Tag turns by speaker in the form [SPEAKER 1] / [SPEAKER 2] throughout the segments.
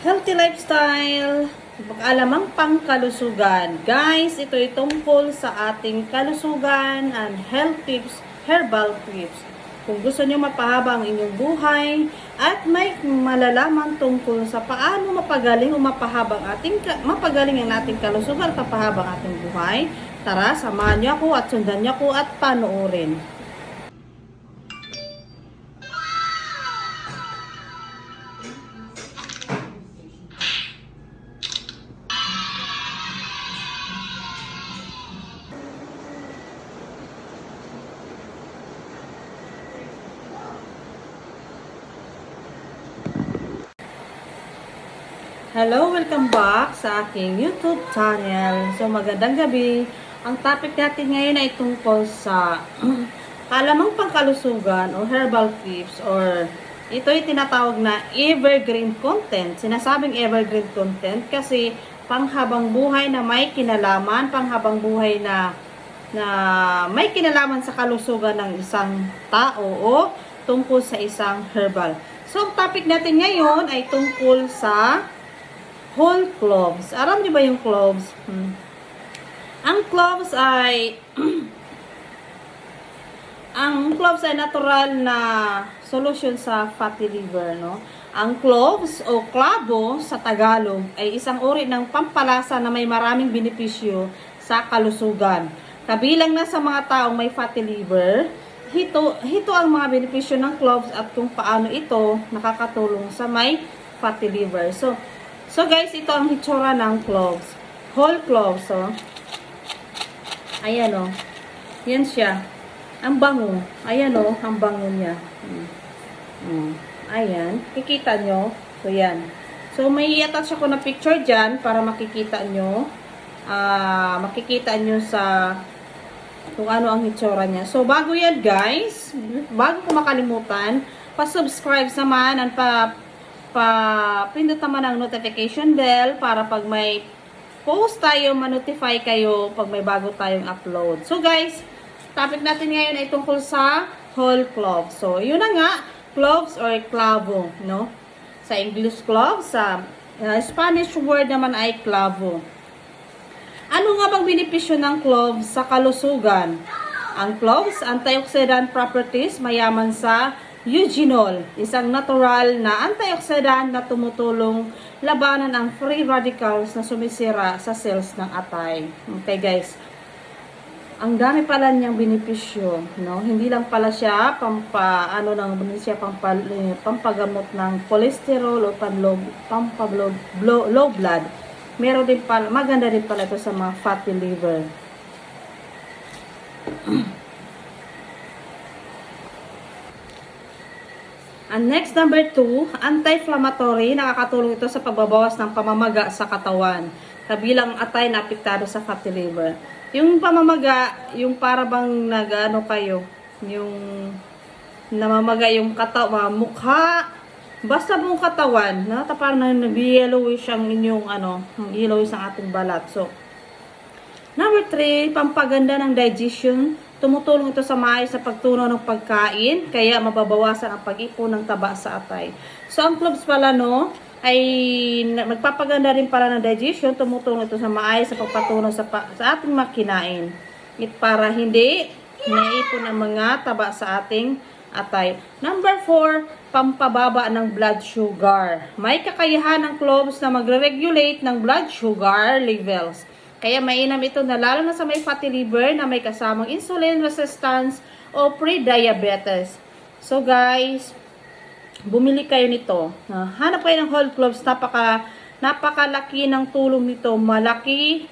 [SPEAKER 1] Healthy lifestyle, pag-alamang pangkalusugan. Guys, ito ay tungkol sa ating kalusugan and health tips, herbal tips. Kung gusto niyo mapahaba ang inyong buhay at may malalaman tungkol sa paano mapagaling o mapagaling ang ating kalusugan at mapahaba ang ating buhay, tara, samahan niyo ako at sundan niyo ako at panoorin. Hello, welcome back sa aking YouTube channel. So, magandang gabi. Ang topic natin ngayon ay tungkol sa kalamang pangkalusugan o herbal tips or ito ay tinatawag na evergreen content. Sinasabing evergreen content kasi panghabang buhay na may kinalaman, panghabang buhay na may kinalaman sa kalusugan ng isang tao o tungkol sa isang herbal. So, ang topic natin ngayon ay tungkol sa whole cloves. Alam niyo ba yung cloves? Ang cloves ay natural na solution sa fatty liver, no? Ang cloves o klabo sa Tagalog ay isang uri ng pampalasa na may maraming benepisyo sa kalusugan. Kabilang na sa mga taong may fatty liver, hito ang mga benepisyo ng cloves at kung paano ito nakakatulong sa may fatty liver. So guys, ito ang hitsura ng cloves. Whole cloves, oh. Ayan, oh. Yan siya. Ang bango. Ayan, oh. Ang bango niya. Ayan. Kikita nyo. So, yan. So, may i-attach ako na picture dyan para makikita nyo. Makikita nyo sa kung ano ang hitsura niya. So, bago yan, guys. Bago ko makalimutan, pa-subscribe naman and pindot naman ang notification bell para pag may post tayo, ma-notify kayo pag may bago tayong upload. So guys, topic natin ngayon ay tungkol sa whole cloves. So, yun na nga, cloves or clavo, no? Sa English cloves, sa Spanish word naman ay clavo. Ano nga bang benepisyo ng cloves sa kalusugan? Ang cloves, antioxidant properties, mayaman sa eugenol, isang natural na antioxidant na tumutulong labanan ang free radicals na sumisira sa cells ng atay. Okay guys, ang dami pala niyang benepisyo, no? Hindi lang pala siya pampagamot ng cholesterol o low blood. Meron din pala, maganda din pala ito sa mga fatty liver. And next, number 2, anti-inflammatory. Nakakatulong ito sa pagbabawas ng pamamaga sa katawan. Kabilang atay na apektado sa fatty liver. Yung pamamaga, yung para bang yung namamaga yung katawan, mukha, basta buong katawan, parang nag-yellowish ang inyong yellowish ang ating balat. So, number 3, pampaganda ng digestion. Tumutulong ito sa maayos sa pagtunaw ng pagkain, kaya mababawasan ang pag-ipon ng taba sa atay. So, ang cloves pala, no, ay magpapaganda rin pala ng digestion. Tumutulong ito sa maayos sa pagpatunaw sa ating makinain. Para hindi naipon ang mga taba sa ating atay. Number 4, pampababa ng blood sugar. May kakayahan ng cloves na magre-regulate ng blood sugar levels. Kaya mainam ito na lalo na sa may fatty liver na may kasamang insulin resistance o pre-diabetes. So guys, bumili kayo nito. Hanap kayo ng whole cloves. Napakalaki ng tulong nito. Malaki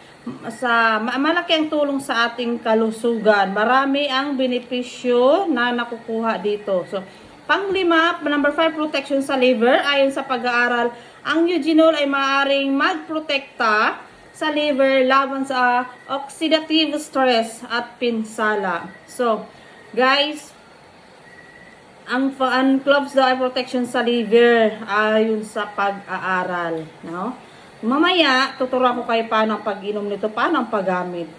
[SPEAKER 1] ang tulong sa ating kalusugan. Marami ang benepisyo na nakukuha dito. So, pang-5, number 5, protection sa liver. Ayon sa pag-aaral, ang eugenol ay maaaring magprotekta sa liver laban sa oxidative stress at pinsala. So, guys, ang cloves daw ay protection sa liver ayon sa pag-aaral, no? Mamaya, tuturuan ko kayo paano ang pag-inom nito, paano ang paggamit.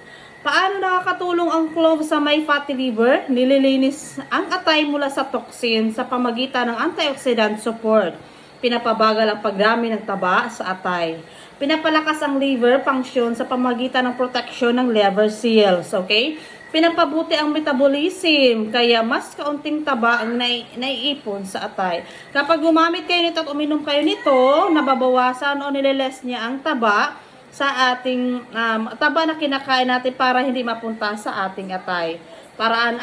[SPEAKER 1] Paano nakakatulong ang cloves sa may fatty liver? Nililinis ang atay mula sa toxin sa pamagitan ng antioxidant support. pinapabagal ang pagdami ng taba sa atay. Pinapalakas ang liver function sa pamagitan ng proteksyon ng liver cells, okay? Pinapabuti ang metabolism, kaya mas kaunting taba ang naiipon sa atay. Kapag gumamit kayo nito at uminom kayo nito, nababawasan o nililes niya ang taba sa ating taba na kinakain natin para hindi mapunta sa ating atay. Paraan,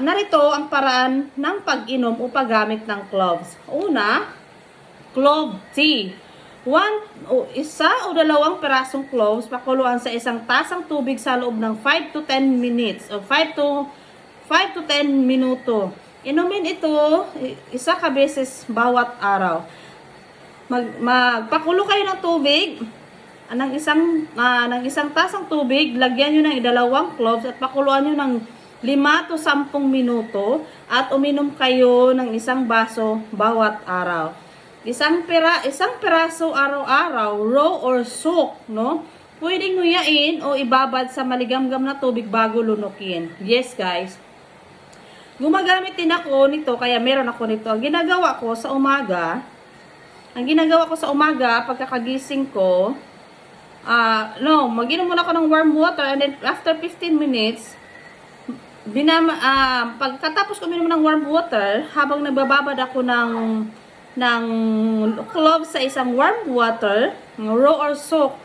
[SPEAKER 1] narito ang paraan ng pag-inom o paggamit ng cloves. Una, clove tea. Isa o dalawang perasong cloves pakuluan sa isang tasang tubig sa loob ng 5 to 10 minutes o 5 to 10 minuto. Inumin ito isa ka beses bawat araw. Magpakulo kayo ng tubig ng isang tasang tubig, lagyan nyo ng dalawang cloves at pakuluan nyo ng 5 to 10 minuto at uminom kayo ng isang baso bawat araw. Isang peraso araw-araw, raw or soak, no? Pwedeng nguyain o ibabad sa maligamgam na tubig bago lunukin. Yes, guys. Gumagamit din ako nito, kaya meron ako nito. Ang ginagawa ko sa umaga, pagkakagising ko, mag-inom muna ako ng warm water and then after 15 minutes, pagkatapos ko uminom ng warm water, habang nagbababad ako ng cloves sa isang warm water, raw or soak,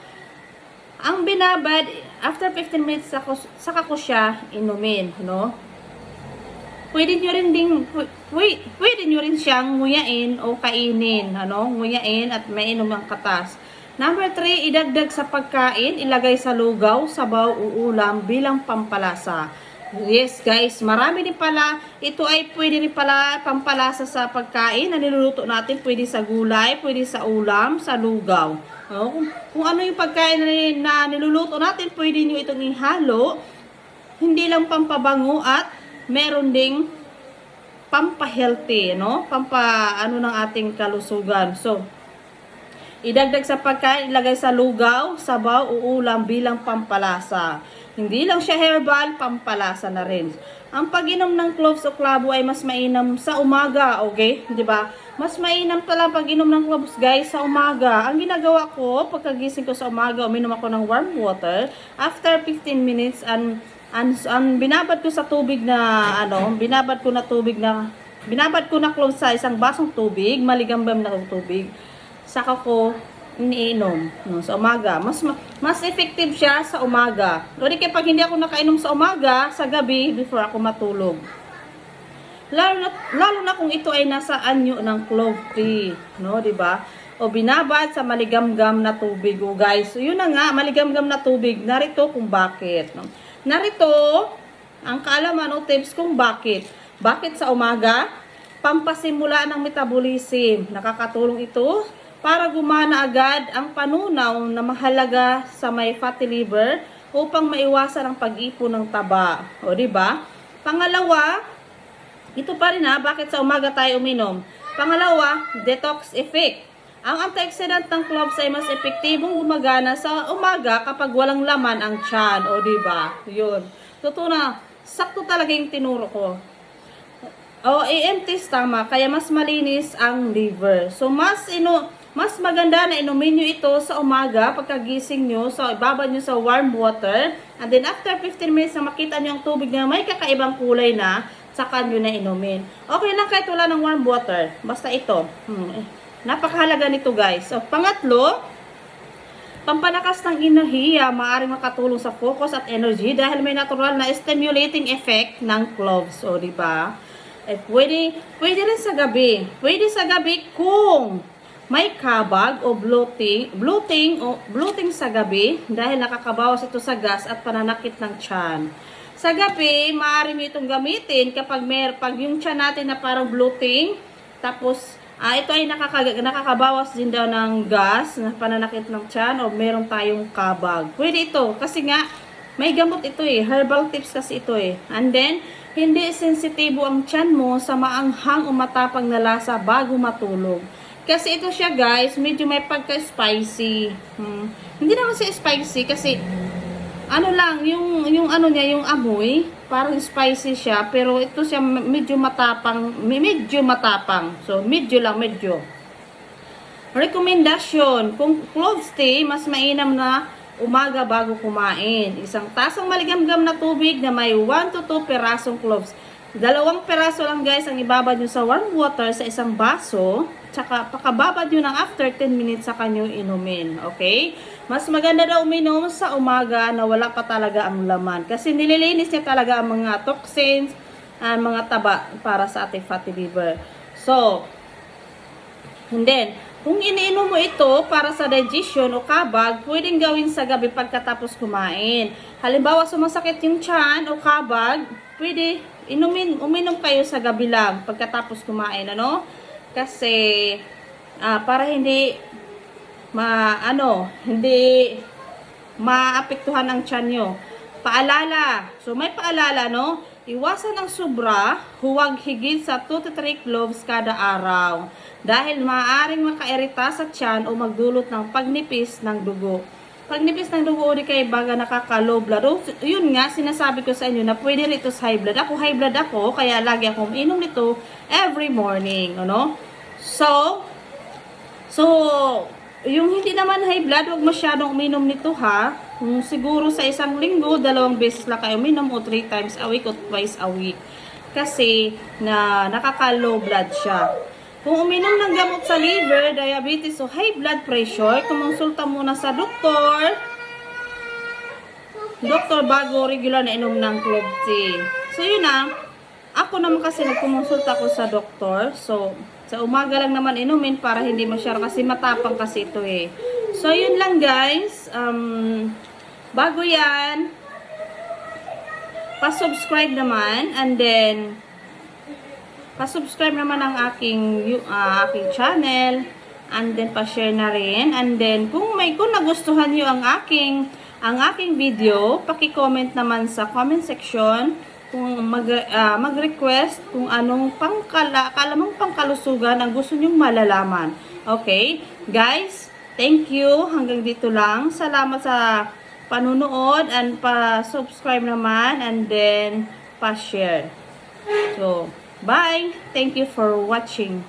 [SPEAKER 1] ang binabad, after 15 minutes, saka ko siya inumin, no? Pwede nyo rin siyang nguyain o kainin, nguyain at mainom ang katas. Number 3, idagdag sa pagkain, ilagay sa lugaw, sabaw o ulam bilang pampalasa. Yes guys, marami din pala. Ito ay pwede rin pala pampalasa sa pagkain na niluluto natin. Pwede sa gulay, pwede sa ulam, sa lugaw. Kung ano yung pagkain na niluluto natin, pwede nyo itong ihalo. Hindi lang pampabango at meron ding pampahealthy, no? Ng ating kalusugan. So, idagdag sa pagkain, ilagay sa lugaw, sabaw o ulam bilang pampalasa. Hindi lang siya herbal, pampalasa na rin. Ang pag-inom ng cloves o klabo ay mas mainam sa umaga, okay? 'Di ba? Mas mainam pala pag-inom ng cloves, guys, sa umaga. Ang ginagawa ko, pagkagising ko sa umaga, uminom ako ng warm water. After 15 minutes, binabad ko sa tubig na, binabad ko na cloves sa isang basong tubig, maligambam na tubig. Saka ko iniinom sa umaga. Mas effective siya sa umaga. Kasi kapag hindi ako nakainom sa umaga, sa gabi, before ako matulog. Lalo na kung ito ay nasa anyo ng clove tea. No, diba? O binabad sa maligamgam na tubig. O guys, so yun na nga, maligamgam na tubig. Narito kung bakit. No? Narito, ang kaalaman o tips kung bakit. Bakit sa umaga? Pampasimula ng metabolism. Nakakatulong ito para gumana agad ang panunaw na mahalaga sa may fatty liver upang maiwasan ang pag-ipon ng taba. O, diba? Pangalawa, ito pa rin bakit sa umaga tayo uminom? Pangalawa, detox effect. Ang antioxidant ng cloves ay mas epektibong gumagana sa umaga kapag walang laman ang tiyan. O, diba? Yun. Totoo na, sakto talaga yung tinuro ko. O, i-empty stomach, kaya mas malinis ang liver. So, mas maganda na inumin nyo ito sa umaga pagkagising nyo. So, ibabad nyo sa warm water. And then, after 15 minutes na makita nyo ang tubig na may kakaibang kulay na, saka nyo na inumin. Okay lang kahit wala ng warm water. Basta ito. Napakahalaga nito, guys. So, pangatlo, pampalakas ng enerhiya, maaaring makatulong sa focus at energy dahil may natural na stimulating effect ng cloves. O, diba? Pwede rin sa gabi. Pwede sa gabi kung may kabag o bloating sa gabi dahil nakakabawas ito sa gas at pananakit ng tiyan. Sa gabi, maaari nyo itong gamitin kapag pag yung tiyan natin na parang bloating, tapos ito ay nakakabawas din daw ng gas na pananakit ng tiyan o meron tayong kabag. Pwede ito kasi nga may gamot ito herbal tips kasi ito And then, hindi sensitibo ang tiyan mo sa maanghang o matapang na lasa bago matulog. Kasi ito siya, guys, medyo may pagka-spicy. Hindi naman siya spicy kasi ano lang, yung ano niya, yung amoy, parang spicy siya, pero ito siya medyo matapang, medyo matapang. So, medyo lang, medyo. Rekomendasyon, kung cloves tea, mas mainam na umaga bago kumain. Isang tasang maligamgam na tubig na may 1 to 2 perasong cloves. 2 peraso lang guys ang ibabad nyo sa warm water sa isang baso. Tsaka pakababad nyo ng after 10 minutes sa kanyo inumin. Okay? Mas maganda daw uminom sa umaga na wala pa talaga ang laman. Kasi nililinis niya talaga ang mga toxins, ang mga taba para sa ating fatty liver. So, and then, kung iniinom mo ito para sa digestion o kabag, pwedeng gawin sa gabi pagkatapos kumain. Halimbawa, sumasakit yung tiyan o kabag, pwede uminom kayo sa gabi lang pagkatapos kumain, ano? Kasi para hindi hindi maapektuhan ang tiyan nyo. Paalala. So may paalala, no? Iwasan ng sobra, huwag higit sa 2 to 3 cloves kada araw. Dahil maaaring makairita sa tiyan o magdulot ng pagnipis ng dugo. Pagnipis ng dugo o di kay baga nakaka-low blood. O, yun nga, sinasabi ko sa inyo na pwede rito sa high blood. Ako, high blood ako, kaya lagi akong inom nito every morning. Ano? So, yung hindi naman high blood, huwag masyadong uminom nito ha. Kung siguro sa isang linggo, 2 beses lang kayo uminom o 3 times a week o twice a week. Kasi nakaka-low blood siya. Kung uminom ng gamot sa liver, diabetes o high blood pressure, kumonsulta muna sa doktor bago regular na inom ng clove tea. So yun na, ako naman kasi nagkumonsulta ko sa doktor. So sa umaga lang naman inumin para hindi masyado kasi matapang kasi ito eh. So yun lang guys, bago yan, pa-subscribe naman and then pa-subscribe naman ang aking channel and then pa-share na rin and then kung nagustuhan niyo ang aking video, paki-comment naman sa comment section kung mag-request kung anong kalamang pangkalusugan ang gusto nyong malalaman. Okay? Guys, thank you. Hanggang dito lang. Salamat sa panunood and pa-subscribe naman and then pa-share. So, bye! Thank you for watching.